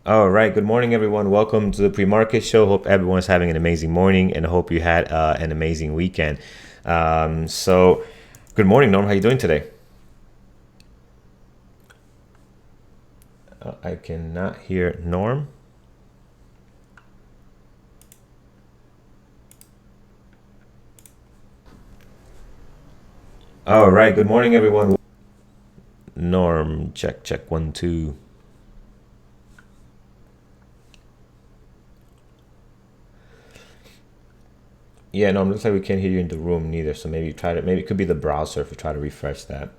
All right. Good morning, everyone. Welcome to the pre-market show. Hope everyone's having an amazing morning, and hope you had an amazing weekend. Good morning, Norm. How you doing today? I cannot hear Norm. All right. Good morning, everyone. Norm, check, check, one, two. Yeah, Norm. Looks like we can't hear you in the room neither. So maybe try to. Maybe it could be the browser if we try to refresh that.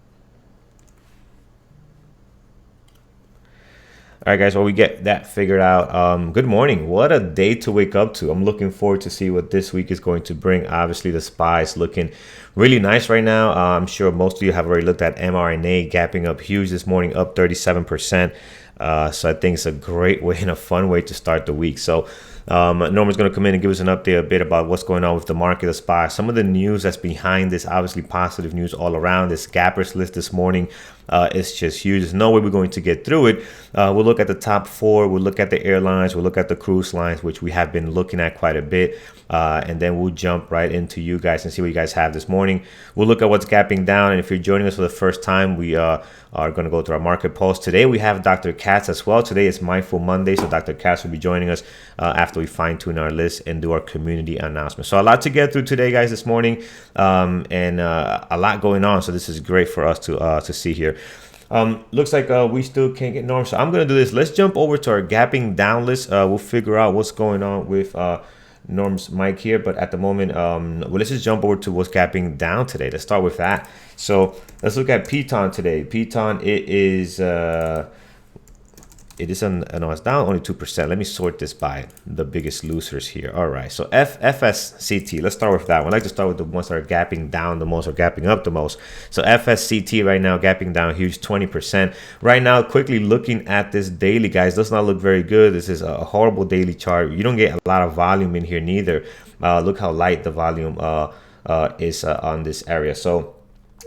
All right, guys. Well, we get that figured out. Good morning. What a day to wake up to. I'm looking forward to see what this week is going to bring. Obviously, the SPY is looking really nice right now. I'm sure most of you have already looked at mRNA gapping up huge this morning, up 37%. So I think it's a great way and a fun way to start the week. So Norman's going to come in and give us an update a bit about what's going on with the market, the SPY, some of the news that's behind this. Obviously, positive news all around. This gappers list this morning is just huge. There's no way we're going to get through it. We'll look at the top four. We'll look at the airlines. We'll look at the cruise lines, which we have been looking at quite a bit. And then we'll jump right into you guys and see what you guys have this morning. We'll look at what's gapping down. And if you're joining us for the first time, we are going to go through our market pulse. Today, we have Dr. Katz as well. Today is Mindful Monday. So Dr. Katz will be joining us after we fine tune our list and do our community announcement. So a lot to get through today, guys, this morning, and a lot going on. So this is great for us to see here. Looks like we still can't get Norm. So I'm going to do this. Let's jump over to our gapping down list. We'll figure out what's going on with Norm's mic here. But at the moment, well, let's just jump over to what's gapping down today. Let's start with that. So let's look at Piton today. Piton, it is no, it's down only 2%. Let me sort this by the biggest losers here. All right, so FSCT. Let's start with that one. I like to start with the ones that are gapping down the most or gapping up the most. So FSCT right now gapping down huge 20%. Right now, quickly looking at this daily, guys, does not look very good. This is a horrible daily chart. You don't get a lot of volume in here neither. Look how light the volume is on this area. So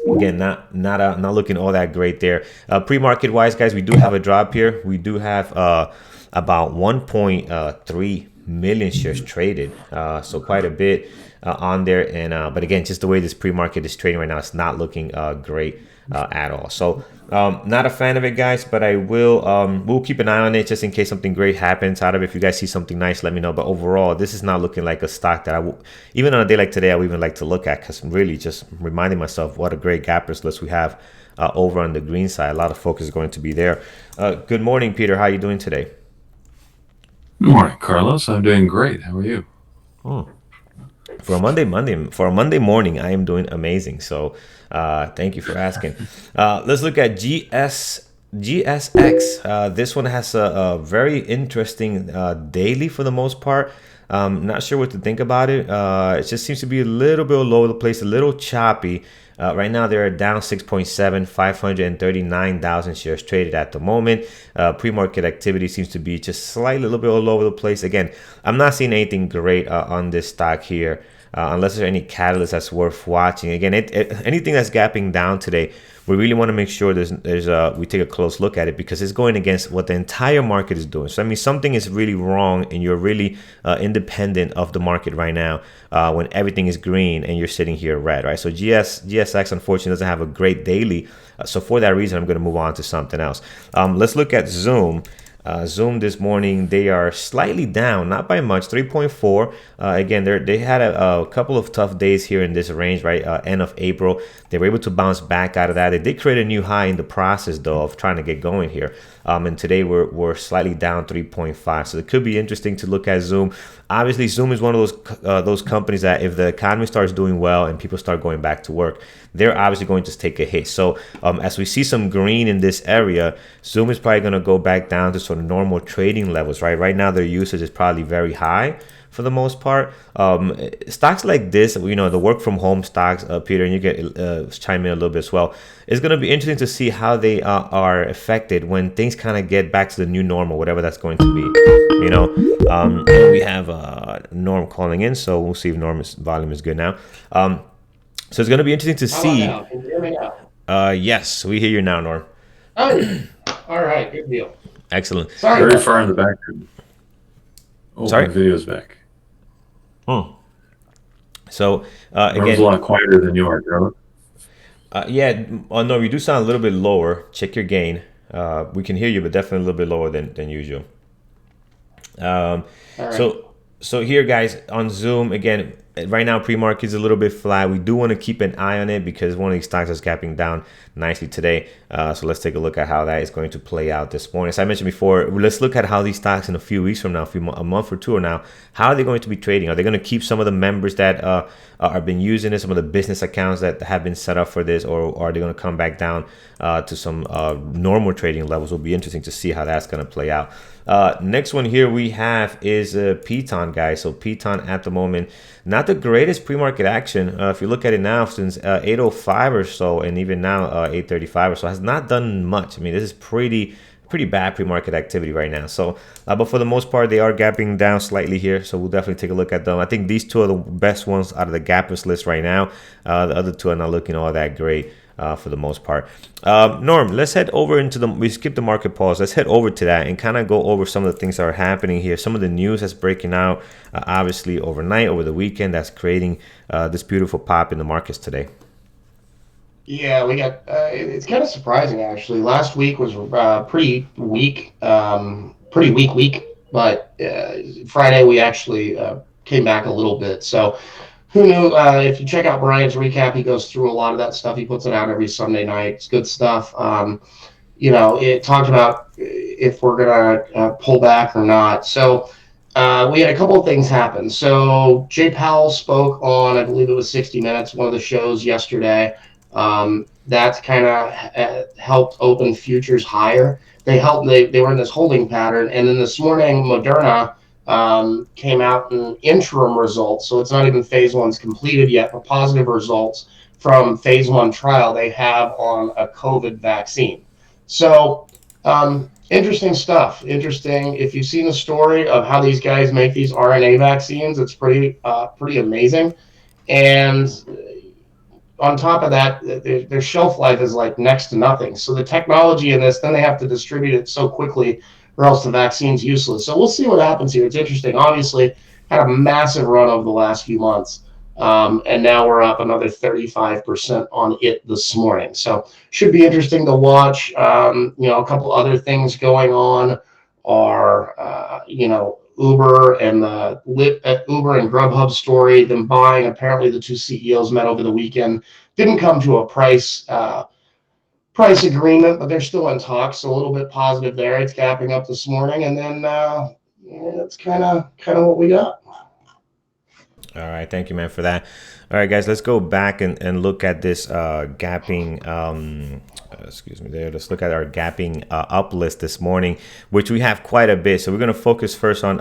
again, not looking all that great there. Pre-market wise, guys, we do have a drop here. We do have about 1.3 million shares traded, so quite a bit on there. And but again, just the way this pre-market is trading right now, it's not looking great at all. So not a fan of it, guys, but I will we'll keep an eye on it just in case something great happens out of it. If you guys see something nice, let me know. But overall, this is not looking like a stock that even on a day like today, I would even like to look at, because I'm really just reminding myself what a great gappers list we have over on the green side. A lot of focus is going to be there. Good morning, Peter. How are you doing today? Good morning, Carlos. I'm doing great. How are you? Oh. For a Monday morning, I am doing amazing. So thank you for asking. Let's look at GSX. This one has a very interesting daily for the most part. Not sure what to think about it. It just seems to be a little bit all over the place, a little choppy. Right now, they're down 6.7, 539,000 shares traded at the moment. Pre-market activity seems to be just slightly a little bit all over the place. Again, I'm not seeing anything great on this stock here, unless there's any catalyst that's worth watching. Again, anything that's gapping down today, we really want to make sure we take a close look at it, because it's going against what the entire market is doing. So I mean, something is really wrong, and you're really independent of the market right now when everything is green and you're sitting here red, right? So GSX unfortunately doesn't have a great daily. So for that reason, I'm going to move on to something else. Let's look at Zoom. Zoom this morning, they are slightly down, not by much, 3.4. Again, they had a couple of tough days here in this range, right? End of April, they were able to bounce back out of that. They did create a new high in the process, though, of trying to get going here. And today we're slightly down 3.5. So it could be interesting to look at Zoom. Obviously, Zoom is one of those companies that if the economy starts doing well and people start going back to work, they're obviously going to take a hit. So as we see some green in this area, Zoom is probably going to go back down to sort of normal trading levels, right? Right now, their usage is probably very high for the most part. Stocks like this, the work from home stocks, Peter, and you get chime in a little bit as well. It's going to be interesting to see how they are affected when things kind of get back to the new normal, whatever that's going to be. And we have Norm calling in, so we'll see if Norm's volume is good now. So it's going to be interesting to How about see. now? Can you hear me now? Yes, we hear you now, Norm. Oh, all right, good deal. Excellent. Sorry Very about far in that. the background. Oh, Sorry. my video's back. Hmm. So Norm's a again, lot quieter than you are, Carlos. yeah. Oh no, you do sound a little bit lower. Check your gain. We can hear you, but definitely a little bit lower than usual. Um, All right. so here, guys, on Zoom again. Right now, pre-market is a little bit flat. We do want to keep an eye on it because one of these stocks is gapping down nicely today. So let's take a look at how that is going to play out this morning. As I mentioned before, let's look at how these stocks in a few weeks from now, a month or two or now, how are they going to be trading? Are they going to keep some of the members that are been using it, some of the business accounts that have been set up for this, or are they going to come back down to some normal trading levels? Will be interesting to see how that's going to play out. Next one here we have is Piton, guys. So Piton at the moment, not the greatest pre-market action. If you look at it now, since 8:05 or so, and even now 8:35 or so, has not done much. I mean, this is pretty bad pre-market activity right now. So, but for the most part, they are gapping down slightly here. So we'll definitely take a look at them. I think these two are the best ones out of the gappers list right now. The other two are not looking all that great. For the most part. Norm, let's head over into we skipped the market pause. Let's head over to that and kind of go over some of the things that are happening here. Some of the news that's breaking out, obviously overnight, over the weekend, that's creating this beautiful pop in the markets today. Yeah, we got. It's kind of surprising actually. Last week was pretty weak, pretty weak week, but Friday we actually came back a little bit. So who knew? If you check out Brian's recap, he goes through a lot of that stuff. He puts it out every Sunday night. It's good stuff. It talked about if we're gonna pull back or not. So we had a couple of things happen. So Jay Powell spoke on, I believe it was 60 Minutes, one of the shows yesterday. That's kind of helped open futures higher. They were in this holding pattern, and then this morning Moderna came out in interim results. So it's not even phase one's completed yet, but positive results from phase one trial they have on a COVID vaccine. So interesting stuff. Interesting. If you've seen the story of how these guys make these RNA vaccines, it's pretty amazing. And on top of that, their shelf life is like next to nothing. So the technology in this, then they have to distribute it so quickly, or else the vaccine's useless. So we'll see what happens here. It's interesting. Obviously, had a massive run over the last few months. And now we're up another 35% on it this morning. So should be interesting to watch. A couple other things going on are, Uber and the Uber and Grubhub story, them buying. Apparently, the two CEOs met over the weekend. Didn't come to a price agreement, but they're still in talks. So a little bit positive there. It's gapping up this morning, and then it's kind of what we got. All right, thank you, man, for that. All right, guys, let's go back and look at this gapping. Excuse me, there. Let's look at our gapping up list this morning, which we have quite a bit. So we're going to focus first on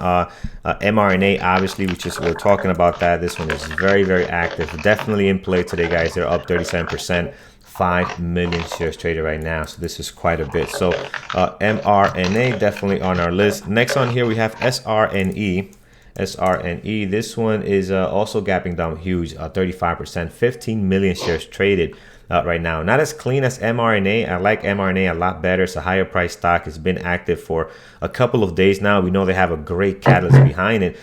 mRNA, obviously, we're talking about that. This one is very, very active. Definitely in play today, guys. They're up 37%. 5 million shares traded right now, so this is quite a bit. So mRNA definitely on our list. Next on here we have SRNE. SRNE, this one is also gapping down huge, 35%, 15 million shares traded right now. Not as clean as mRNA. I like mRNA a lot better. It's a higher price stock. It's been active for a couple of days now. We know they have a great catalyst behind it.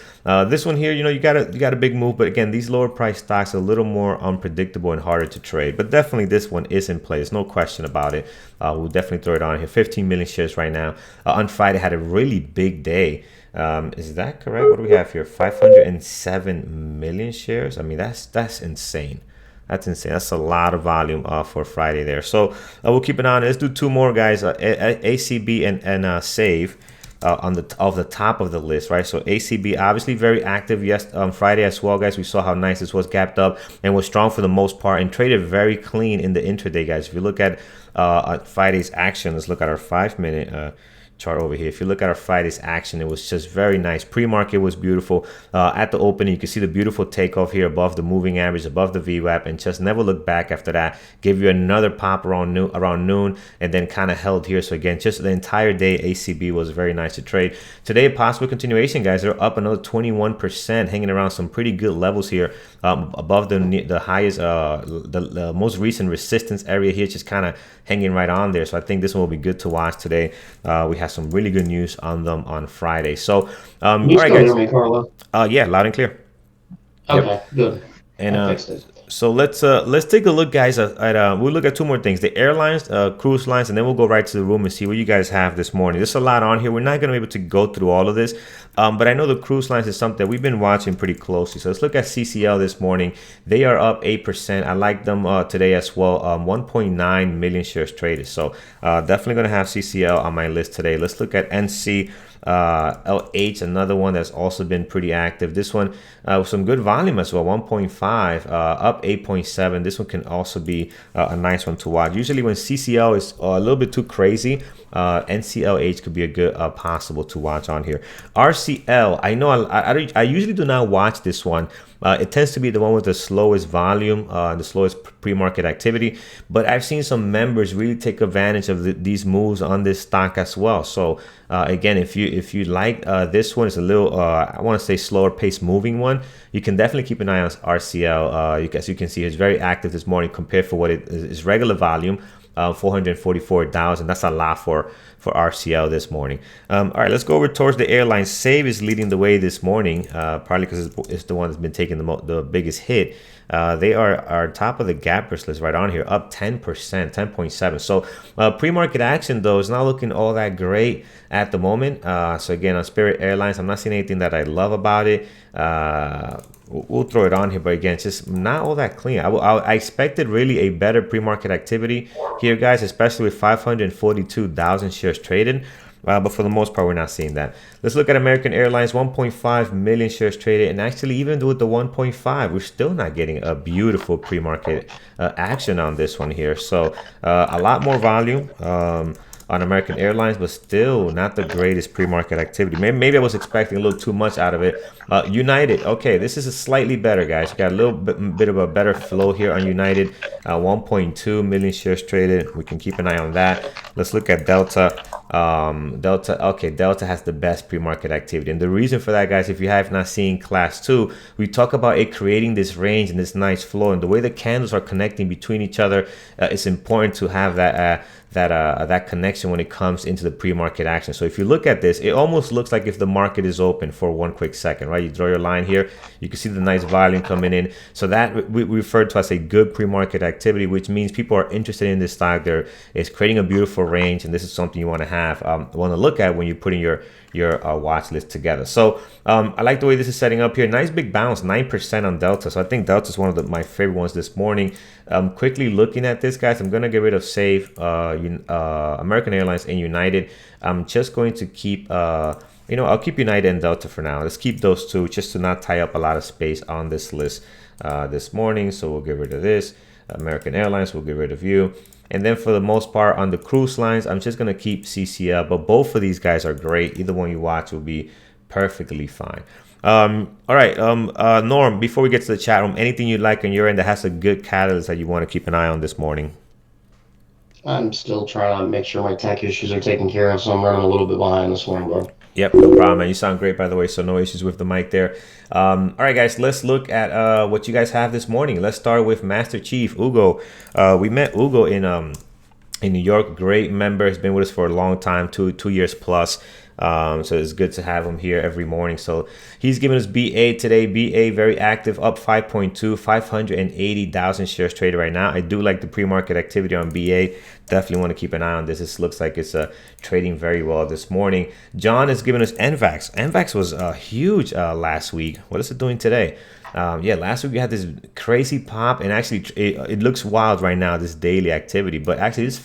This one here, you got a big move, but again, these lower price stocks are a little more unpredictable and harder to trade. But definitely this one is in place, no question about it. We'll definitely throw it on here. 15 million shares right now. On Friday had a really big day. Is that correct? What do we have here? 507 million shares. I mean, that's insane. That's insane. That's a lot of volume for Friday there. So we'll keep an eye on it. Let's do two more, guys. ACB and Save on the top of the list, right? So ACB obviously very active. Yes, on Friday as well, guys. We saw how nice this was gapped up and was strong for the most part and traded very clean in the intraday, guys. If you look at Friday's action, let's look at our 5-minute chart over here. If you look at our Friday's action, it was just very nice. Pre-market was beautiful. At the opening, you can see the beautiful takeoff here above the moving average, above the VWAP, and just never looked back after that. Gave you another pop around noon, and then kind of held here. So again, just the entire day, ACB was very nice to trade. Today, possible continuation, guys. They're up another 21%, hanging around some pretty good levels here, above the highest, the most recent resistance area here, just kind of hanging right on there. So I think this one will be good to watch today. We have has some really good news on them on Friday. So, Can all you right, still hear guys. me, Carla? Yeah, loud and clear. Yep. Okay, good. And I fixed it. so let's take a look, guys. We'll look at two more things: the airlines, cruise lines, and then we'll go right to the room and see what you guys have this morning. There's a lot on here. We're not going to be able to go through all of this, but I know the cruise lines is something that we've been watching pretty closely. So let's look at CCL this morning. They are up 8%. I like them today as well. 1.9 million shares traded. So definitely going to have CCL on my list today. Let's look at NC. LH, another one that's also been pretty active. This one with some good volume as well, 1.5, up 8.7. This one can also be a nice one to watch. Usually when CCL is a little bit too crazy, NCLH could be a good possible to watch on here. RCL, I know I usually do not watch this one. It tends to be the one with the slowest volume, the slowest pre-market activity. But I've seen some members really take advantage of these moves on this stock as well. So again, if you like this one, it's a little I want to say slower pace moving one. You can definitely keep an eye on RCL. As you can see, it's very active this morning compared for what it is regular volume. 444,000. That's a lot for RCL this morning. All right, let's go over towards the airlines. Save is leading the way this morning, partly because it's the one that's been taking the biggest hit. They are top of the gappers list right on here, up 10%, 10.7. So pre-market action, though, is not looking all that great at the moment. So again, on Spirit Airlines, I'm not seeing anything that I love about it. We'll throw it on here, but again, it's just not all that clean. I expected really a better pre-market activity here, guys, especially with 542,000 shares traded. But for the most part, we're not seeing that. Let's look at American Airlines, 1.5 million shares traded. And actually, even with the 1.5, we're still not getting a beautiful pre-market action on this one here. So a lot more volume on American Airlines, but still not the greatest pre-market activity. Maybe I was expecting a little too much out of it. United, okay, this is a slightly better, guys. You got a little bit of a better flow here on United. 1.2 million shares traded. We can keep an eye on that. Let's look at Delta. Delta has the best pre-market activity, and the reason for that, guys, if you have not seen class 2, we talk about it creating this range and this nice flow, and the way the candles are connecting between each other, it's important to have that connection when it comes into the pre-market action. So if you look at this, it almost looks like if the market is open for one quick second, right? You draw your line here, you can see the nice volume coming in. So that we refer to as a good pre-market activity, which means people are interested in this stock. It's creating a beautiful range, and this is something you want to want to look at when you're putting your watch list together. So I like the way this is setting up here. Nice big bounce, 9% on Delta. So I think Delta is one of my favorite ones this morning. Quickly looking at this, guys, I'm going to get rid of Save, American Airlines, and United. I'm just going to keep I'll keep United and Delta for now. Let's keep those two just to not tie up a lot of space on this list this morning. So we'll get rid of this. American Airlines, we'll get rid of you. And then for the most part on the cruise lines, I'm just going to keep CCL. But both of these guys are great. Either one you watch will be perfectly fine. All right, Norm, before we get to the chat room, anything you like on your end that has a good catalyst that you want to keep an eye on this morning? I'm still trying to make sure my tech issues are taken care of, so I'm running a little bit behind this one, bro. Yep, no problem, man. You sound great, by the way, so no issues with the mic there. All right, guys, let's look at what you guys have this morning. Let's start with Master Chief, Ugo. We met Ugo in New York. Great member. Has been with us for a long time, two years plus. So it's good to have him here every morning. So he's giving us BA today. BA very active, up 5.2, 580,000 shares traded right now. I do like the pre-market activity on BA. Definitely want to keep an eye on this. This looks like it's trading very well this morning. John is giving us NVAX. NVAX was huge last week. What is it doing today? Last week we had this crazy pop, and actually it looks wild right now, this daily activity. But actually this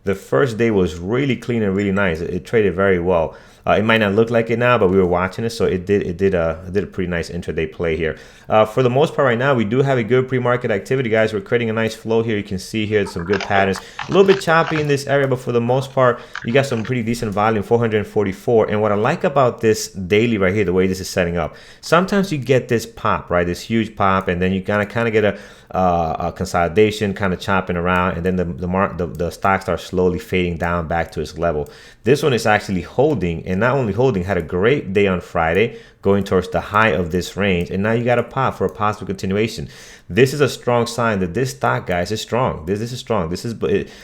the first day was really clean and really nice. It traded very well. It might not look like it now, but we were watching it, so it did a pretty nice intraday play here. For the most part right now, we do have a good pre-market activity, guys. We're creating a nice flow here. You can see here some good patterns. A little bit choppy in this area, but for the most part, you got some pretty decent volume, 444. And what I like about this daily right here, the way this is setting up, sometimes you get this pop, right? This huge pop, and then you kind of get a consolidation, kind of chopping around, and then the stock starts slowly fading down back to its level. This one is actually holding, and not only holding, had a great day on Friday, going towards the high of this range, and now you got a pop for a possible continuation. This is a strong sign that this stock, guys, is strong. This is strong. This is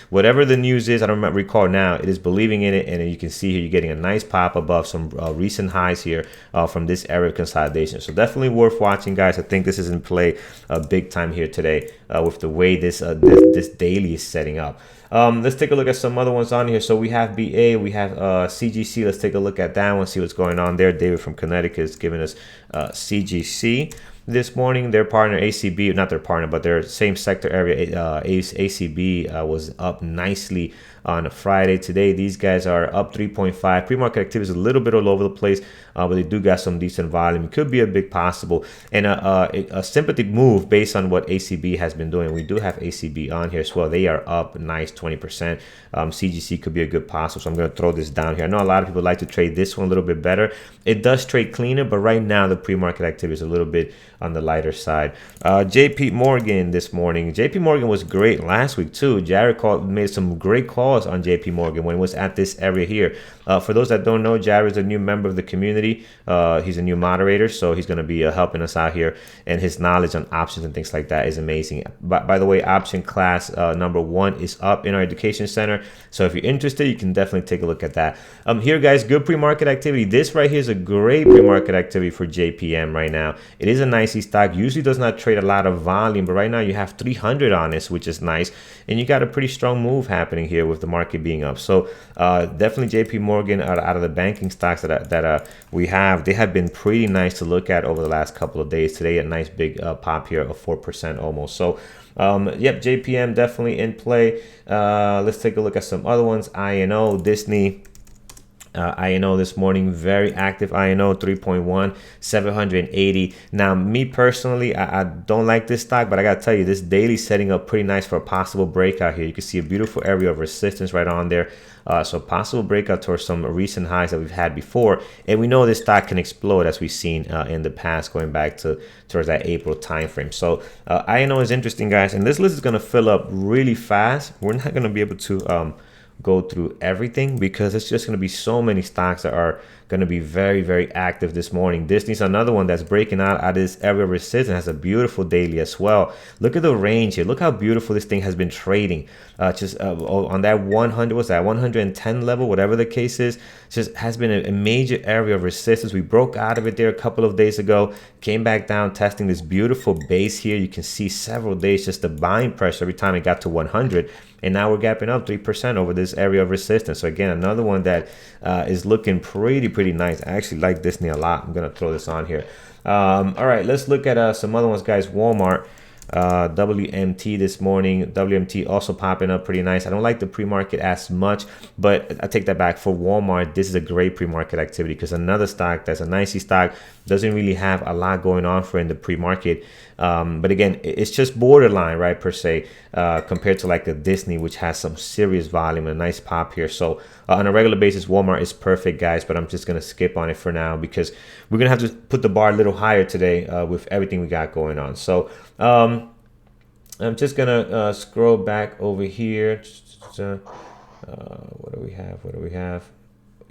whatever the news is. I don't recall now. It is believing in it, and you can see here you're getting a nice pop above some recent highs here from this area of consolidation. So definitely worth watching, guys. I think this is in play big time here today with the way this daily is setting up. Let's take a look at some other ones on here. So we have BA, we have CGC. Let's take a look at that one, see what's going on there. David from Connecticut is giving us CGC this morning. Their partner ACB, not their partner, but their same sector area, ACB was up nicely on a Friday. Today, these guys are up 3.5. Pre-market activity is a little bit all over the place, but they do got some decent volume. It could be a big possible and a sympathetic move based on what ACB has been doing. We do have ACB on here as well. They are up nice 20%. CGC could be a good possible, so I'm going to throw this down here. I know a lot of people like to trade this one a little bit better. It does trade cleaner, but right now the pre-market activity is a little bit on the lighter side. JP Morgan this morning. JP Morgan was great last week too. Jared made some great calls on JP Morgan when it was at this area here. For those that don't know, Jared is a new member of the community. He's a new moderator, so he's going to be helping us out here, and his knowledge on options and things like that is amazing. By the way, option class number 1 is up in our education center, so if you're interested, you can definitely take a look at that. Here, guys, good pre-market activity. This right here is a great pre-market activity for JPM right now. It is a nicey stock. Usually does not trade a lot of volume, but right now you have 300 on this, which is nice, and you got a pretty strong move happening here with the market being up. So definitely JP Morgan out of the banking stocks that we have, they have been pretty nice to look at over the last couple of days. Today a nice big pop here of 4% almost. So yep, JPM definitely in play. Let's take a look at some other ones. INO, Disney. INO this morning, very active. INO 3.1, 780. Now, me personally, I don't like this stock, but I gotta tell you, this daily setting up pretty nice for a possible breakout here. You can see a beautiful area of resistance right on there. So possible breakout towards some recent highs that we've had before, and we know this stock can explode as we've seen in the past, going back towards that April timeframe. So INO is interesting, guys, and this list is gonna fill up really fast. We're not gonna be able to go through everything because it's just going to be so many stocks that are going to be very, very active this morning. Disney's another one that's breaking out of this area of resistance, has a beautiful daily as well. Look at the range here. Look how beautiful this thing has been trading. Just on that 100, what's that, 110 level, whatever the case is, just has been a major area of resistance. We broke out of it there a couple of days ago, came back down, testing this beautiful base here. You can see several days just the buying pressure every time it got to 100. And now we're gapping up 3% over this area of resistance. So again, another one that is looking pretty nice. I actually like Disney a lot. I'm gonna throw this on here. All right, let's look at some other ones, guys. Walmart, WMT this morning. WMT also popping up pretty nice. I don't like the pre-market as much, but I take that back. For Walmart, this is a great pre-market activity because another stock that's a nicey stock, doesn't really have a lot going on for in the pre-market. But again, it's just borderline, right, per se, compared to like a Disney, which has some serious volume and a nice pop here. So on a regular basis, Walmart is perfect, guys, but I'm just going to skip on it for now because we're going to have to put the bar a little higher today with everything we got going on. So I'm just going to scroll back over here. What do we have?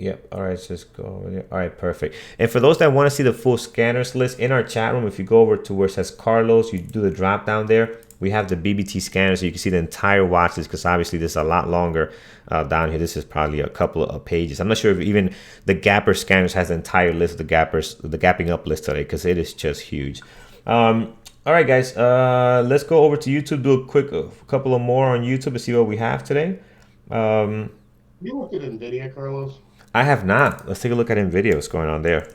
Yep. All right. Let's just go over there. All right. Perfect. And for those that want to see the full scanners list in our chat room, if you go over to where it says Carlos, you do the drop down there. We have the BBT scanner, so you can see the entire watch list because obviously this is a lot longer down here. This is probably a couple of pages. I'm not sure if even the Gapper scanners has the entire list of the gapping up list today because it is just huge. All right, guys. Let's go over to YouTube. Do a couple of more on YouTube to see what we have today. You looked at NVIDIA, Carlos? I have not. Let's take a look at NVIDIA. What's going on there?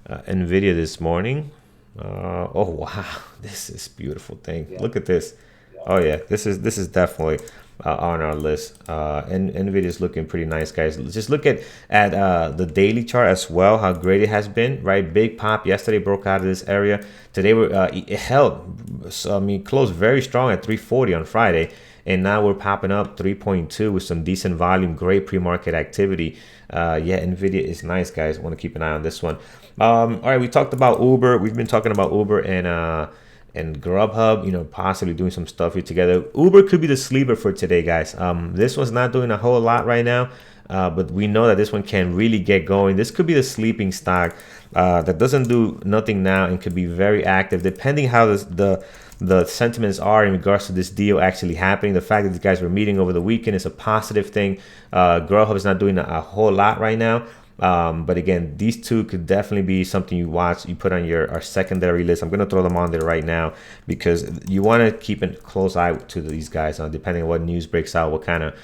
NVIDIA this morning. Oh wow, this is a beautiful thing. Yeah. Look at this. Yeah. Oh yeah, this is definitely on our list. And NVIDIA is looking pretty nice, guys. Just look at the daily chart as well. How great it has been, right? Big pop yesterday, broke out of this area. Today it held. So, I mean, closed very strong at 340 on Friday. And now we're popping up 3.2 with some decent volume, great pre-market activity. Yeah, NVIDIA is nice, guys. I want to keep an eye on this one. All right, we talked about Uber. We've been talking about Uber and Grubhub, you know, possibly doing some stuff here together. Uber could be the sleeper for today, guys. This one's not doing a whole lot right now. but we know that this one can really get going. This could be the sleeping stock that doesn't do nothing now and could be very active depending how the sentiments are in regards to this deal actually happening. The fact that these guys were meeting over the weekend is a positive thing. Grubhub is not doing a whole lot right now. But again, these two could definitely be something you watch, you put on our secondary list. I'm going to throw them on there right now because you want to keep a close eye to these guys, depending on what news breaks out, what kind of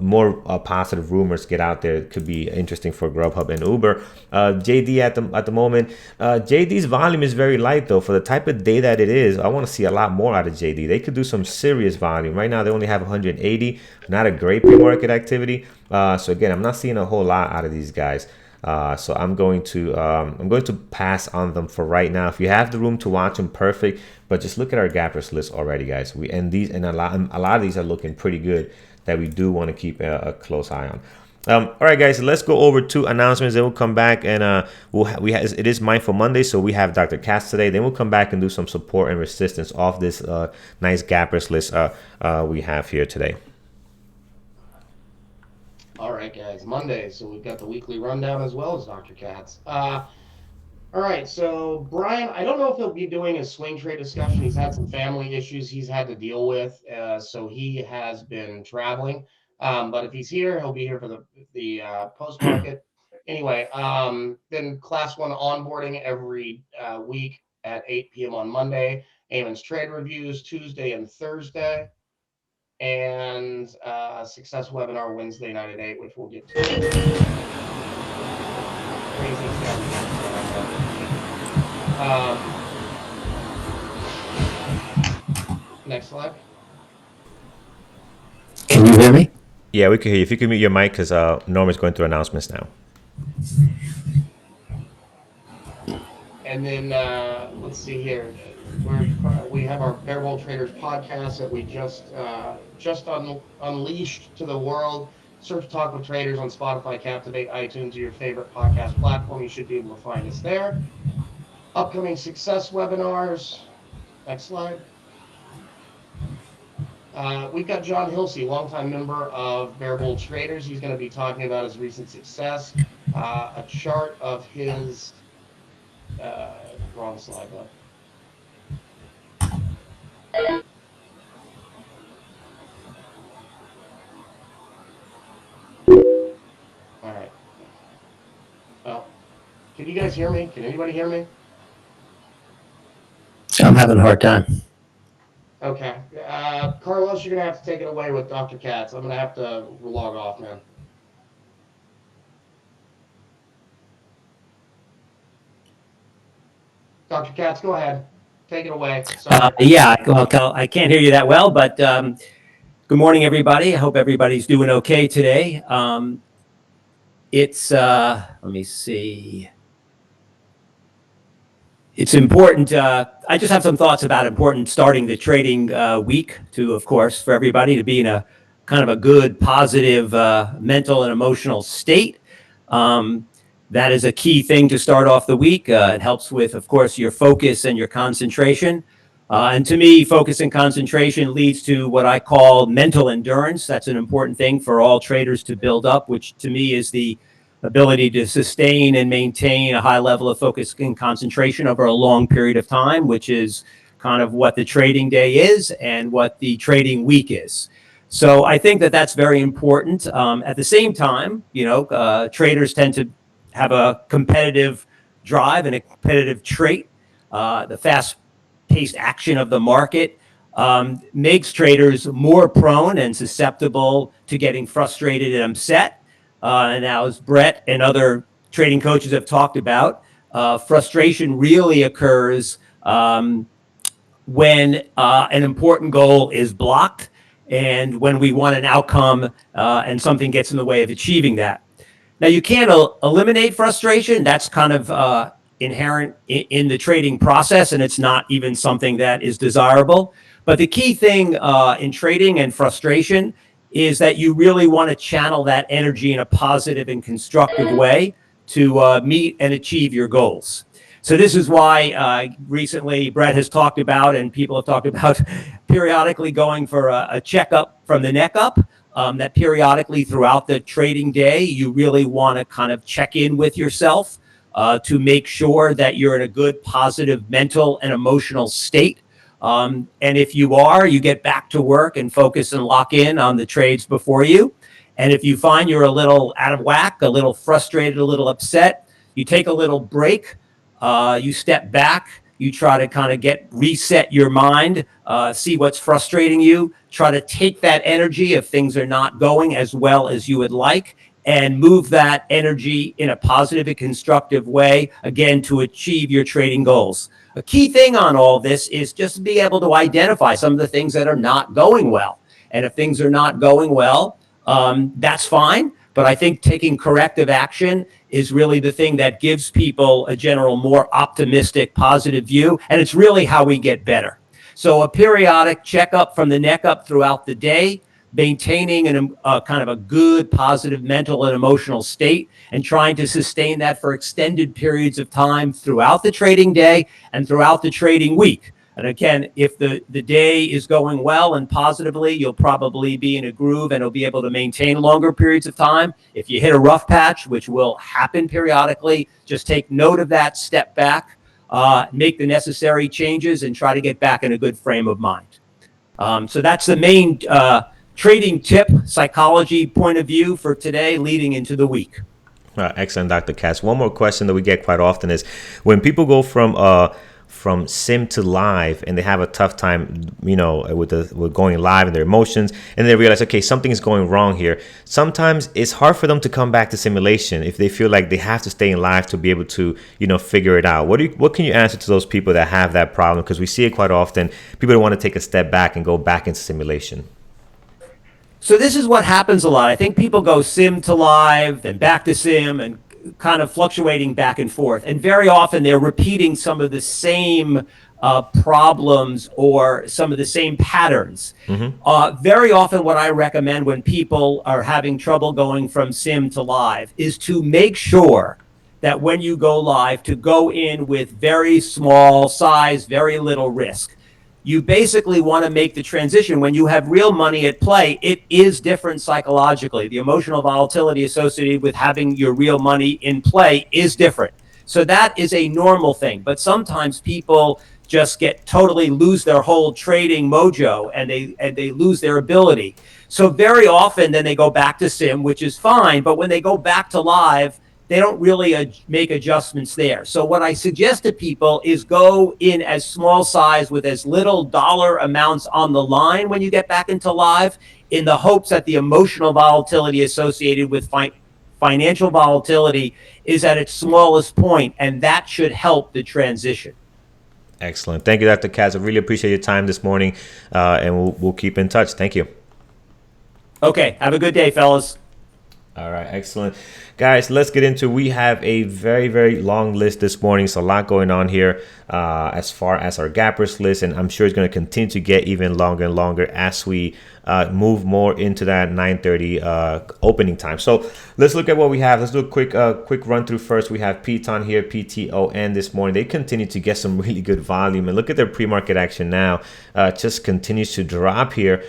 more positive rumors get out there. It could be interesting for Grubhub and Uber. JD at the moment, JD's volume is very light though. For the type of day that it is, I want to see a lot more out of JD. They could do some serious volume. Right now they only have 180, not a great pre-market activity. So again, I'm not seeing a whole lot out of these guys. So I'm going to pass on them for right now. If you have the room to watch them, perfect. But just look at our gappers list already, guys. A lot of these are looking pretty good that we do want to keep a close eye on. All right, guys, let's go over to announcements. Then we'll come back and it is Mindful Monday, so we have Dr. Katz today. Then we'll come back and do some support and resistance off this nice gappers list we have here today. All right, guys, Monday. So we've got the weekly rundown as well as Dr. Katz. All right, so Brian, I don't know if he'll be doing a swing trade discussion. He's had some family issues he's had to deal with, so he has been traveling. But if he's here, he'll be here for the post market. Anyway, then Class 1 onboarding every week at 8 p.m. on Monday. Eamon's trade reviews Tuesday and Thursday. And success webinar Wednesday night at 8, which we'll get to. Crazy stuff. Next slide. Can you hear me? Yeah, we can hear you. If you can mute your mic, because Norm is going through announcements now. And then let's see here. We have our Bear Bull Traders podcast that we just unleashed to the world. Search Talk with Traders on Spotify, Captivate, iTunes, or your favorite podcast platform. You should be able to find us there. Upcoming success webinars. Next slide. We've got John Hilsey, longtime member of Bear Bull Traders. He's going to be talking about his recent success, a chart of his wrong slide though. All right. Well, can you guys hear me? Can anybody hear me? I'm having a hard time. Okay. Carlos, you're going to have to take it away with Dr. Katz. I'm going to have to log off, man. Dr. Katz, go ahead. Take it away. Yeah, well, I can't hear you that well, but good morning, everybody. I hope everybody's doing okay today. Let me see. It's important. I just have some thoughts about important starting the trading week to, of course, for everybody to be in a kind of a good, positive mental and emotional state. That is a key thing to start off the week. It helps with, of course, your focus and your concentration. And to me, focus and concentration leads to what I call mental endurance. That's an important thing for all traders to build up, which to me is the ability to sustain and maintain a high level of focus and concentration over a long period of time, which is kind of what the trading day is and what the trading week is. So I think that that's very important. At the same time, traders tend to have a competitive drive and a competitive trait. The fast-paced action of the market makes traders more prone and susceptible to getting frustrated and upset. And now, as Brett and other trading coaches have talked about, frustration really occurs when an important goal is blocked and when we want an outcome and something gets in the way of achieving that. Now, you can't eliminate frustration. That's kind of inherent in the trading process, and it's not even something that is desirable. But the key thing in trading and frustration is that you really want to channel that energy in a positive and constructive way to meet and achieve your goals. So this is why recently Brett has talked about, and people have talked about periodically going for a checkup from the neck up. that periodically throughout the trading day, you really want to kind of check in with yourself to make sure that you're in a good, positive mental and emotional state. And if you are, you get back to work and focus and lock in on the trades before you. And if you find you're a little out of whack, a little frustrated, a little upset, you take a little break, you step back, you try to kind of reset your mind, see what's frustrating you, try to take that energy if things are not going as well as you would like, and move that energy in a positive and constructive way, again, to achieve your trading goals. A key thing on all this is just to be able to identify some of the things that are not going well. And if things are not going well, that's fine. But I think taking corrective action is really the thing that gives people a general more optimistic, positive view. And it's really how we get better. So a periodic checkup from the neck up throughout the day, maintaining kind of a good, positive mental and emotional state, and trying to sustain that for extended periods of time throughout the trading day and throughout the trading week. And again, if the day is going well and positively, you'll probably be in a groove and you'll be able to maintain longer periods of time. If you hit a rough patch, which will happen periodically, just take note of that, step back, make the necessary changes, and try to get back in a good frame of mind. So that's the main trading tip, psychology point of view for today leading into the week. Excellent, Dr. Katz. One more question that we get quite often is when people go from sim to live and they have a tough time, with going live and their emotions, and they realize, okay, something is going wrong here. Sometimes it's hard for them to come back to simulation if they feel like they have to stay in live to be able to, figure it out. What can you answer to those people that have that problem? Because we see it quite often. People don't want to take a step back and go back into simulation. So this is what happens a lot. I think people go sim to live, then back to sim, and kind of fluctuating back and forth. And very often they're repeating some of the same problems or some of the same patterns. Mm-hmm. Very often what I recommend when people are having trouble going from sim to live is to make sure that when you go live, to go in with very small size, very little risk. You basically want to make the transition. When you have real money at play, it is different psychologically. The emotional volatility associated with having your real money in play is different. So that is a normal thing. But sometimes people just lose their whole trading mojo and they lose their ability. So very often then they go back to sim, which is fine. But when they go back to live, they don't really make adjustments there. So what I suggest to people is go in as small size with as little dollar amounts on the line when you get back into live, in the hopes that the emotional volatility associated with financial volatility is at its smallest point, and that should help the transition. Excellent. Thank you, Dr. Katz. I really appreciate your time this morning, and we'll keep in touch. Thank you. Okay. Have a good day, fellas. All right, excellent. Guys, let's get into, we have a very, very long list this morning. So a lot going on here as far as our gappers list, and I'm sure it's going to continue to get even longer and longer as we move more into that 9:30 opening time. So let's look at what we have. Let's do a quick run through first. We have Piton here, PTON this morning. They continue to get some really good volume, and look at their pre-market action now. Just continues to drop here.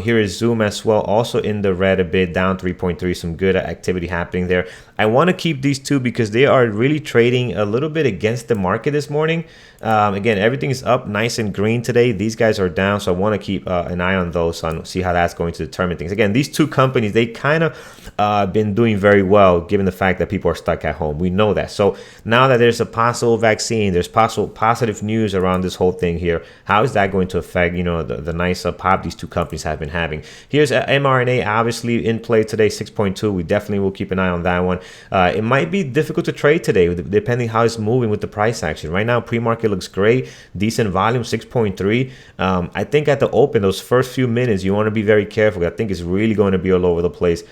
Here is Zoom as well, also in the red a bit, down 3.3. Some good activity happening there. I want to keep these two because they are really trading a little bit against the market this morning. Again, everything is up nice and green today. These guys are down, so I want to keep an eye on those, see how that's going to determine things. Again, these two companies, they kind of been doing very well given the fact that people are stuck at home. We know that. So now that there's a possible vaccine, there's possible positive news around this whole thing here. How is that going to affect, the nice pop these two companies have been having? Here's mRNA, obviously in play today, 6.2. We definitely will keep an eye on that one. It might be difficult to trade today depending how it's moving with the price action. Right now, pre-market looks great, decent volume, 6.3. I think at the open, those first few minutes, you want to be very careful. I think it's really going to be all over the place.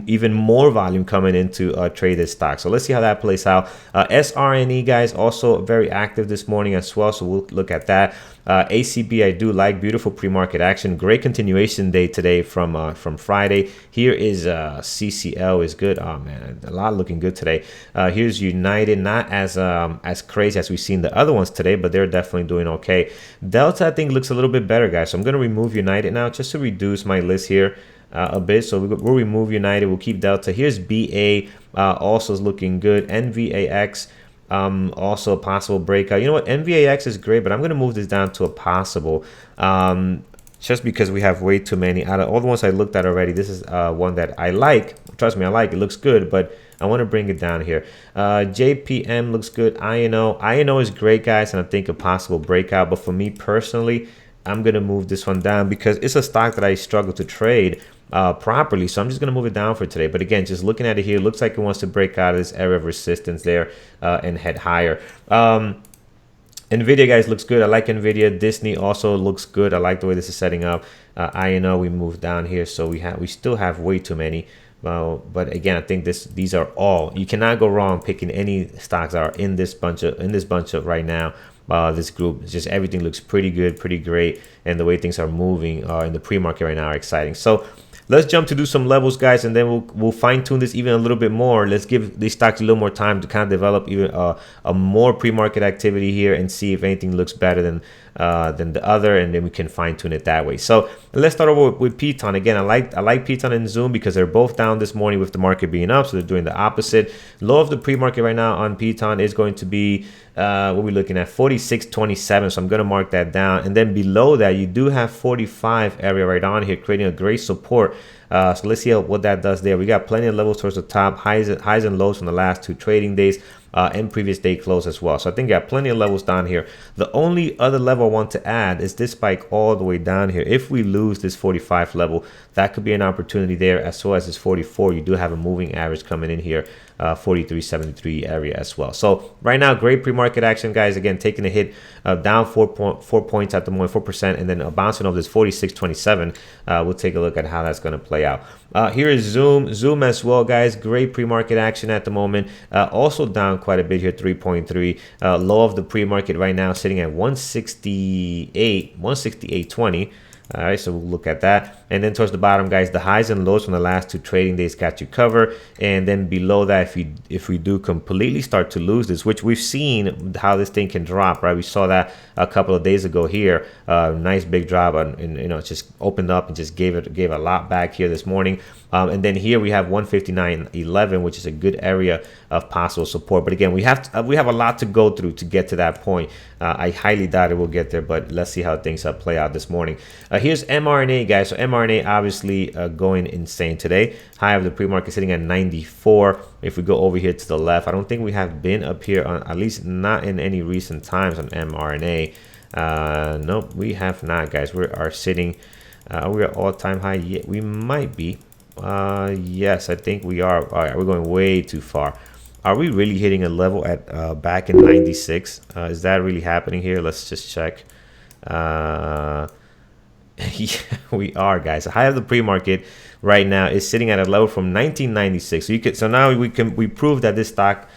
Even more volume coming into traded stock. So let's see how that plays out. SRNE, guys, also very active this morning as well. So we'll look at that. ACB, I do like, beautiful pre-market action. Great continuation day today from Friday. Here is CCL is good. Oh man, a lot looking good today. Here's United, not as crazy as we've seen the other ones today, but they're definitely doing okay. Delta, I think, looks a little bit better, guys. So I'm going to remove United now just to reduce my list here. a bit. So we'll remove United. We'll keep Delta. Here's BA, also is looking good. NVAX, also a possible breakout. You know what? NVAX is great, but I'm going to move this down to a possible. Just because we have way too many. Out of all the ones I looked at already, this is one that I like. Trust me, I like it. It looks good, but I want to bring it down here. JPM looks good. INO is great, guys, and I think a possible breakout. But for me personally, I'm going to move this one down because it's a stock that I struggle to trade properly. So I'm just going to move it down for today. But again, just looking at it here, looks like it wants to break out of this area of resistance there and head higher. NVIDIA, guys, looks good. I like NVIDIA. Disney also looks good. I like the way this is setting up. INO, we moved down here, so we still have way too many. But again, I think these are all, you cannot go wrong picking any stocks that are in this bunch of right now. This group, it's just everything looks pretty good, pretty great, and the way things are moving in the pre-market right now are exciting. So let's jump to do some levels, guys, and then we'll fine-tune this even a little bit more. Let's give these stocks a little more time to kind of develop even a more pre-market activity here and see if anything looks better than the other, and then we can fine-tune it that way. So let's start over with Piton. Again, I like Piton and Zoom because they're both down this morning with the market being up, so they're doing the opposite. Low of the pre-market right now on Piton is going to be what we're looking at, 46.27. So I'm going to mark that down, and then below that you do have 45 area right on here, creating a great support. So let's see what that does there. We got plenty of levels towards the top, highs and lows from the last 2 trading days. And previous day close as well. So I think I got plenty of levels down here. The only other level I want to add is this spike all the way down here. If we lose this 45 level, that could be an opportunity there, as well as this 44. You do have a moving average coming in here, 43.73 area as well. So right now, great pre-market action, guys. Again, taking a hit down 4 points at the moment, 4%, and then bouncing off this 46.27. We'll take a look at how that's going to play out. Here is Zoom as well, guys. Great pre-market action at the moment. Also down quite a bit here, 3.3. Low of the pre-market right now sitting at 168.20. All right, so we'll look at that. And then towards the bottom, guys, the highs and lows from the last 2 trading days got you covered. And then below that, if we do completely start to lose this, which we've seen how this thing can drop, right? We saw that a couple of days ago here. Nice big drop, and it just opened up and just gave a lot back here this morning. And then here we have 159.11, which is a good area of possible support. But again, we have a lot to go through to get to that point. I highly doubt it will get there, but let's see how things play out this morning. Here's mRNA, guys. So mRNA obviously going insane today. High of the pre-market sitting at 94. If we go over here to the left, I don't think we have been up here, at least not in any recent times, on mRNA. Nope, we have not, guys. We are sitting, we're at all-time high. Yeah, we might be. Yes, I think we are. All right, we're going way too far. Are we really hitting a level at back in 96? Is that really happening here? Let's just check. Yeah, we are, guys. The high of the pre-market right now is sitting at a level from 1996. So now we prove that this stock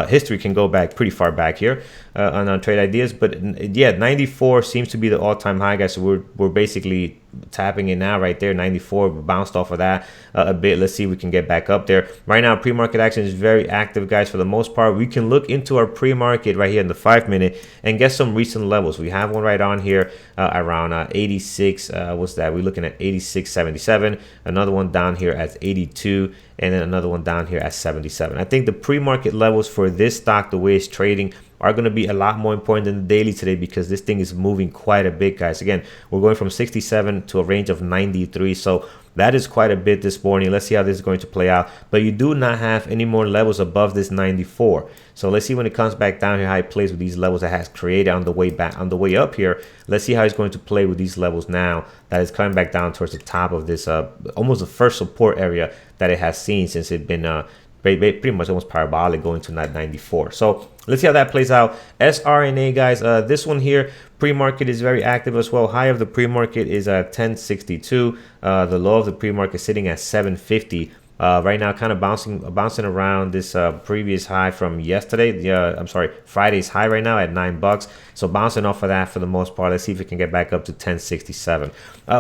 history can go back pretty far back here on our trade ideas. But yeah, 94 seems to be the all-time high, guys. So we're basically tapping it now right there. 94, we bounced off of that a bit. Let's see if we can get back up there. Right now, pre-market action is very active, guys. For the most part, we can look into our pre-market right here in the 5-minute and get some recent levels. We have one right on here around 86. What's that? We're looking at 86.77. Another one down here at 82, and then another one down here at 77. I think the pre-market levels for this stock, the way it's trading, are going to be a lot more important than the daily today, because this thing is moving quite a bit, guys. Again, we're going from 67 to a range of 93, so that is quite a bit this morning. Let's see how this is going to play out. But you do not have any more levels above this 94. So let's see when it comes back down here how it plays with these levels that has created on the way back, on the way up here. Let's see how it's going to play with these levels now that is coming back down towards the top of this almost the first support area that it has seen since it's been pretty much almost parabolic going to that 94. So let's see how that plays out. sRNA, guys, this one here, pre-market is very active as well. High of the pre-market is at 1062. The low of the pre-market sitting at 750. Right now, kind of bouncing around this previous high from yesterday. I'm sorry, Friday's high right now at $9. So bouncing off of that for the most part. Let's see if we can get back up to 1067.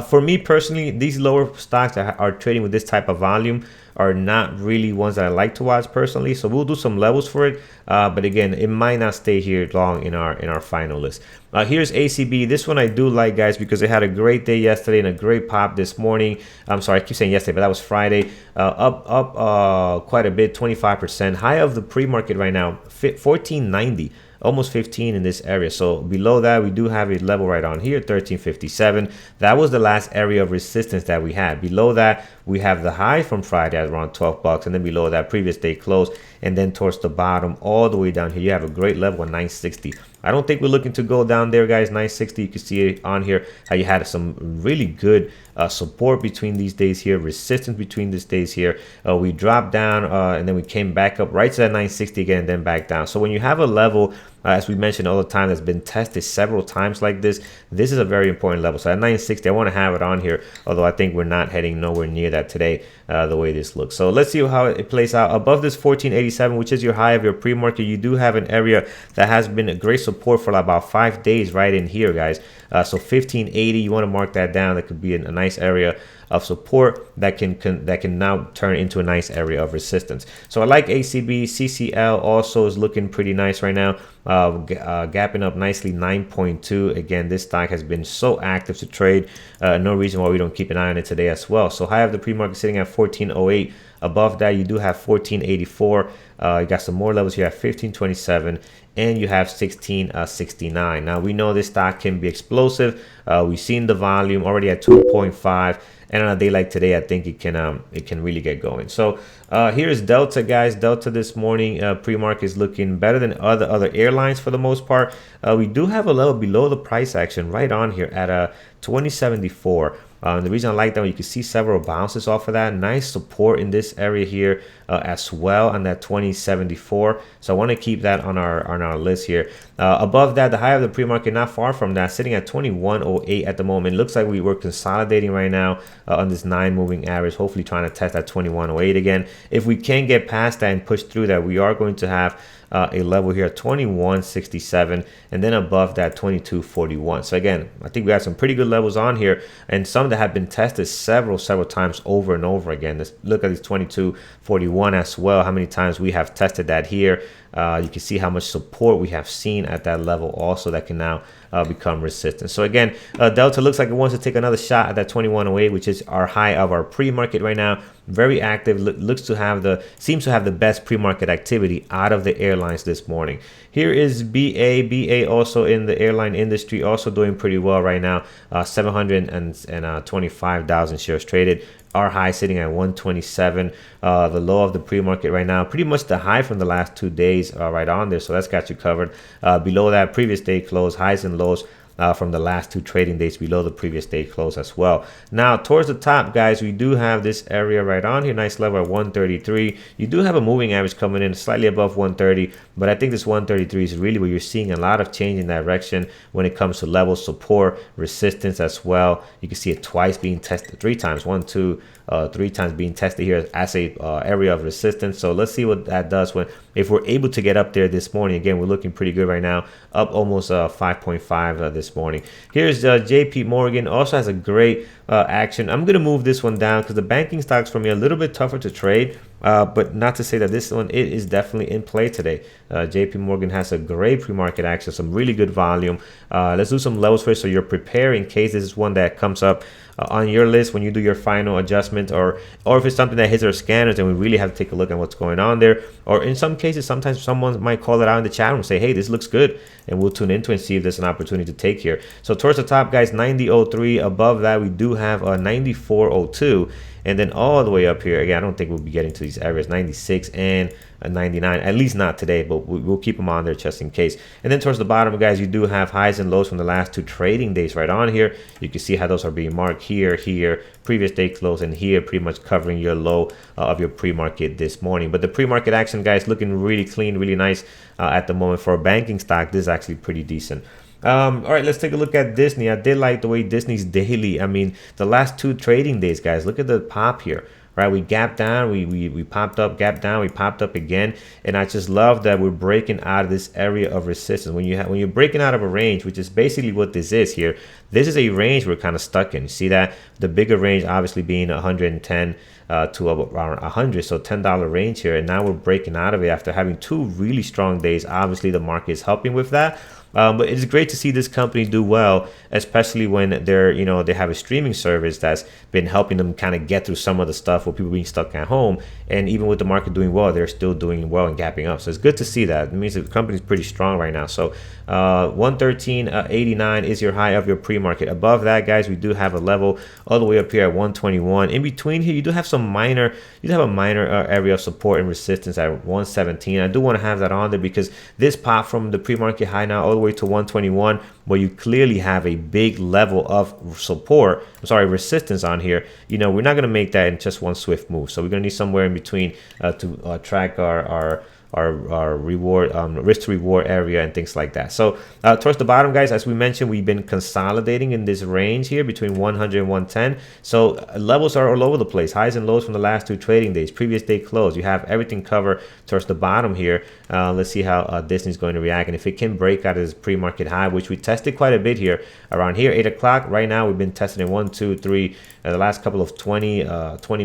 For me personally, these lower stocks that are trading with this type of volume are not really ones that I like to watch personally. So we'll do some levels for it. But again, it might not stay here long in our final list. Here's ACB. This one I do like, guys, because it had a great day yesterday and a great pop this morning. I'm sorry, I keep saying yesterday, but that was Friday. Up quite a bit, 25%. High of the pre-market right now, 1490. Almost 15 in this area. So below that, we do have a level right on here, 1357. That was the last area of resistance that we had. Below that, we have the high from Friday at around 12 bucks, and then below that, previous day close, and then towards the bottom all the way down here, you have a great level of 960. I don't think we're looking to go down there, guys. 960, you can see it on here how you had some really good support between these days here, resistance between these days here. We dropped down and then we came back up right to that 960 again, and then back down. So when you have a level, as we mentioned all the time, that's been tested several times like this is a very important level. So at 960, I want to have it on here, although I think we're not heading nowhere near that today, the way this looks. So let's see how it plays out. Above this 1487, which is your high of your pre-market, you do have an area that has been a great support for about 5 days right in here, guys. So 1580, you want to mark that down. That could be a nice area of support that can now turn into a nice area of resistance. So I like ACB. CCL also is looking pretty nice right now, gapping up nicely, 9.2. Again, this stock has been so active to trade. No reason why we don't keep an eye on it today as well. So high of the pre-market sitting at 1408. Above that, you do have 1484. You got some more levels here at 1527, and you have 1669. Now we know this stock can be explosive. We've seen the volume already at 2.5. And on a day like today, I think it can really get going. So here's Delta, guys. Delta this morning pre-market is looking better than other airlines for the most part. We do have a level below the price action right on here at 2074. The reason I like that, you can see several bounces off of that. Nice support in this area here as well on that 2074. So I want to keep that on our list here. Above that, the high of the pre-market, not far from that, sitting at 2108 at the moment. Looks like we were consolidating right now on this 9 moving average, hopefully trying to test that 2108 again. If we can get past that and push through that, we are going to have a level here at 2167, and then above that 2241. So again, I think we have some pretty good levels on here, and some that have been tested several times over and over again. Let's look at this 2241 as well, how many times we have tested that here. You can see how much support we have seen at that level also that can now become resistant. So again, Delta looks like it wants to take another shot at that 2108, which is our high of our pre-market right now. Very active, seems to have the best pre-market activity out of the airlines this morning. Here is BA also in the airline industry, also doing pretty well right now. 725,000 shares traded. Our high sitting at 127. The low of the pre-market right now, pretty much the high from the last 2 days right on there. So that's got you covered. Below that, previous day close, highs and lows from the last 2 trading days below the previous day close as well. Now towards the top, guys, we do have this area right on here, nice level at 133. You do have a moving average coming in slightly above 130, but I think this 133 is really where you're seeing a lot of change in direction when it comes to level support, resistance as well. You can see it twice being tested, 3 times, 1, 2, 3 times being tested here as a area of resistance. So let's see what that does if we're able to get up there this morning. Again, we're looking pretty good right now, up almost 5.5 this morning. Here's JP Morgan, also has a great action. I'm going to move this one down because the banking stocks for me are a little bit tougher to trade, but not to say that this one, it is definitely in play today. JP Morgan has a great pre-market action, some really good volume. Let's do some levels first so you're prepared in case this is one that comes up on your list when you do your final adjustment, or if it's something that hits our scanners and we really have to take a look at what's going on there. Or in some cases, sometimes someone might call it out in the chat room and say, hey, this looks good, and we'll tune into it and see if there's an opportunity to take here. So towards the top, guys, 90.03. Above that, we do have a 94.02. And then all the way up here, again, I don't think we'll be getting to these areas, 96 and 99, at least not today, but we'll keep them on there just in case. And then towards the bottom, guys, you do have highs and lows from the last 2 trading days right on here. You can see how those are being marked here, previous day close, and here, pretty much covering your low of your pre-market this morning. But the pre-market action, guys, looking really clean, really nice at the moment. For a banking stock, this is actually pretty decent. All right, let's take a look at Disney. I did like the way Disney's daily, I mean, the last 2 trading days, guys, look at the pop here, right? We gapped down, we popped up, gapped down, we popped up again, and I just love that we're breaking out of this area of resistance. When you're breaking out of a range, which is basically what this is here, this is a range we're kind of stuck in. You see that? The bigger range obviously being 110 to around 100, so $10 range here, and now we're breaking out of it after having two really strong days. Obviously the market is helping with that. But it's great to see this company do well, especially when they're, they have a streaming service that's been helping them kind of get through some of the stuff with people being stuck at home. And even with the market doing well, they're still doing well and gapping up. So it's good to see that. It means the company's pretty strong right now. So 113.89 is your high of your pre-market. Above that, guys, we do have a level all the way up here at 121. In between here, you do have a minor area of support and resistance at 117. I do want to have that on there because this pop from the pre-market high now all the way to 121, where you clearly have a big level of resistance on here. We're not going to make that in just one swift move. So we're going to need somewhere in between to track our reward, risk to reward area and things like that. So towards the bottom, guys, as we mentioned, we've been consolidating in this range here between 100 and 110. So levels are all over the place, highs and lows from the last two trading days, previous day close. You have everything covered towards the bottom here. Let's see how Disney's going to react, and if it can break out of this pre-market high, which we tested quite a bit here around here, 8 o'clock. Right now we've been testing in 1, 2, 3 the last couple of 20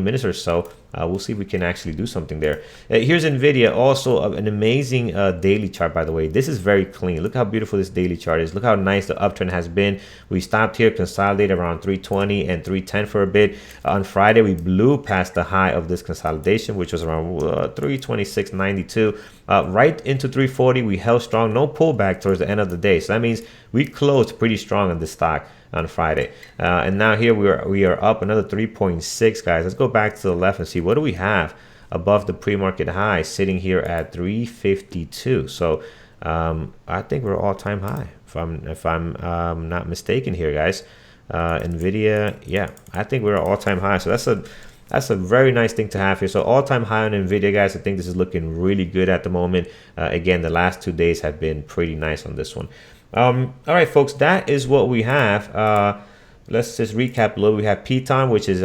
minutes or so. We'll see if we can actually do something there. Here's NVIDIA, also an amazing daily chart, by the way. This is very clean. Look how beautiful this daily chart is. Look how nice the uptrend has been. We stopped here, consolidated around 320 and 310 for a bit. On Friday, we blew past the high of this consolidation, which was around 326.92. Right into 340. We held strong, no pullback towards the end of the day. So that means we closed pretty strong on this stock on Friday, and now here we are up another 3.6, guys. Let's go back to the left and see what do we have above the pre-market high, sitting here at 352. So I think we're all-time high, if I'm not mistaken here, guys. NVIDIA, yeah, I think we're all-time high. So that's a very nice thing to have here. So all-time high on NVIDIA, guys. I think this is looking really good at the moment. Again, the last 2 days have been pretty nice on this one. All right, folks, that is what we have. Let's just recap a little. We have Piton, which is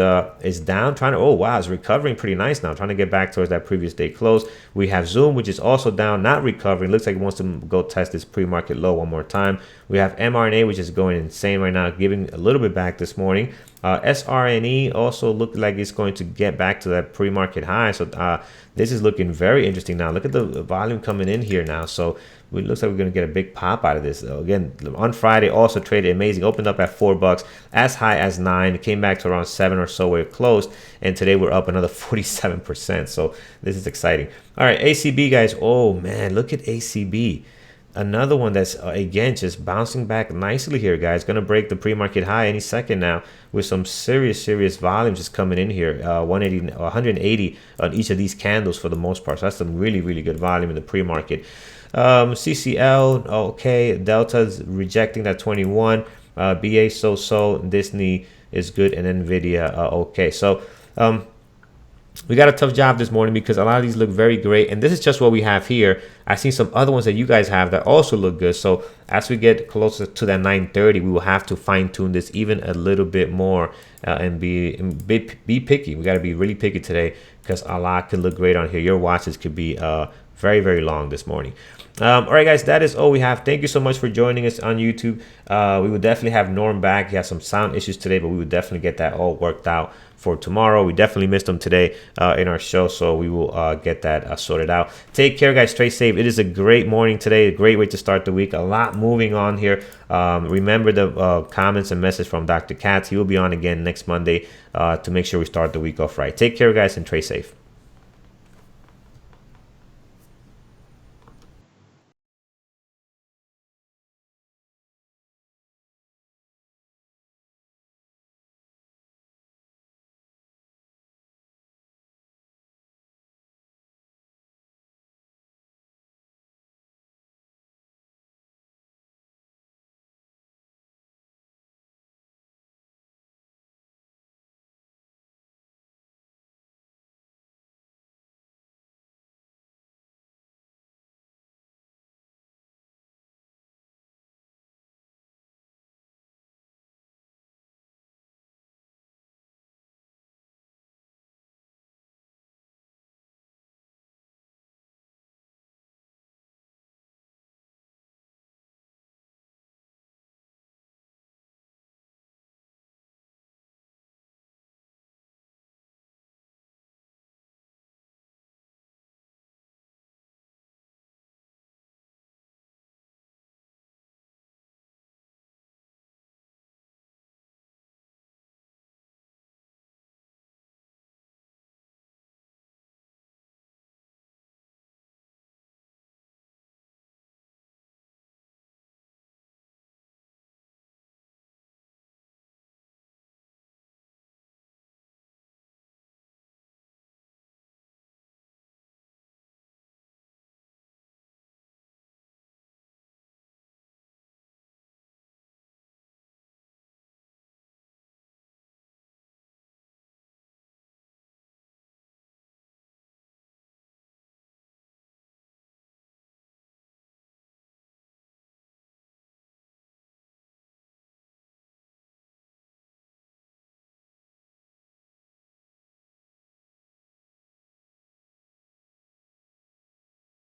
down, it's recovering pretty nice now, trying to get back towards that previous day close. We have Zoom, which is also down, not recovering. Looks like it wants to go test this pre-market low one more time. We have mRNA, which is going insane right now, giving a little bit back this morning. SRNE also looked like it's going to get back to that pre-market high. So this is looking very interesting now. Look at the volume coming in here now. So it looks like we're going to get a big pop out of this. Again, on Friday, also traded amazing. Opened up at $4, as high as 9. Came back to around 7 or so where it closed. And today we're up another 47%. So this is exciting. All right, ACB, guys. Oh, man, look at ACB. Another one that's, again, just bouncing back nicely here, guys. Going to break the pre-market high any second now with some serious volume just coming in here. 180 on each of these candles for the most part. So that's some really good volume in the pre-market. CCL, okay. Delta's rejecting that 21. BA so. Disney is good. And NVIDIA, okay. So we got a tough job this morning because a lot of these look very great, and this is just what we have here. I've seen some other ones that you guys have that also look good. So as we get closer to that 930, we will have to fine tune this even a little bit more and be picky. We got to be really picky today because a lot could look great on here. Your watches could be very long this morning. All right, guys, that is all we have. Thank you so much for joining us on YouTube. We will definitely have Norm back. He has some sound issues today, but we will definitely get that all worked out for tomorrow. We definitely missed him today in our show, so we will get that sorted out. Take care, guys. Stay safe. It is a great morning today, a great way to start the week. A lot moving on here. Remember the comments and message from Dr. Katz. He will be on again next Monday to make sure we start the week off right. Take care, guys, and stay safe.